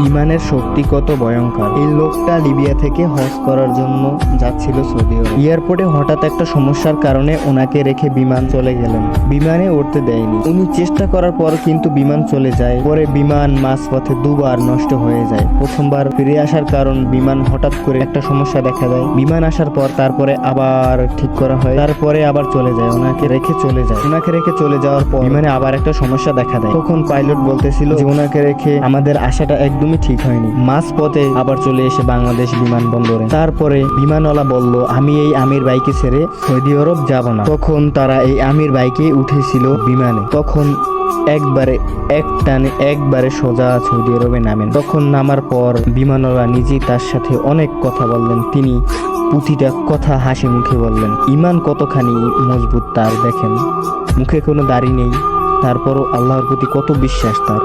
ইমানের শক্তি কত ভয়ঙ্কর। এই লোকটা লিবিয়া থেকে হজ করার জন্য যাচ্ছিল সৌদি আরব। এয়ারপোর্টে হঠাৎ একটা সমস্যার কারণে ওনাকে রেখে বিমান চলে গেলেন। বিমানে উঠতে দেয়নি। উনি চেষ্টা করার পর কিন্তু বিমান চলে যায়। পরে বিমান মাঝপথে দুবার নষ্ট হয়ে যায়। প্রথমবার ফিরে আসার কারণ বিমান হঠাৎ করে একটা সমস্যা দেখা যায়। বিমান আসার পর তারপরে আবার ঠিক করা হয়, তারপরে আবার চলে যায়। ওনাকে রেখে চলে যাওয়ার পর বিমানে আবার একটা সমস্যা দেখা দেয়। তখন পাইলট বলতেছিল যে ওনাকে রেখে আমাদের আশাটা একদমই ঠিক হয়নি। মাঝপথে আবার চলে এসে বাংলাদেশ বিমানবন্দরে। তারপরে বিমানওয়ালা বলল, আমি এই আমির ভাইকে ছেড়ে সৌদি আরব যাব না। তখন তারা এই আমির ভাইকে উঠেছিল বিমানে। তখন একবারে সোজা সৌদি আরবে নামেন। তখন নামার পর বিমানওয়ালা নিজেই তার সাথে অনেক কথা বললেন। তিনি প্রতিটা কথা হাসি মুখে বললেন। ইমান কতখানি মজবুত তার দেখেন, মুখে কোনো দাড়ি নেই, তারপরও আল্লাহর প্রতি কত বিশ্বাস তার।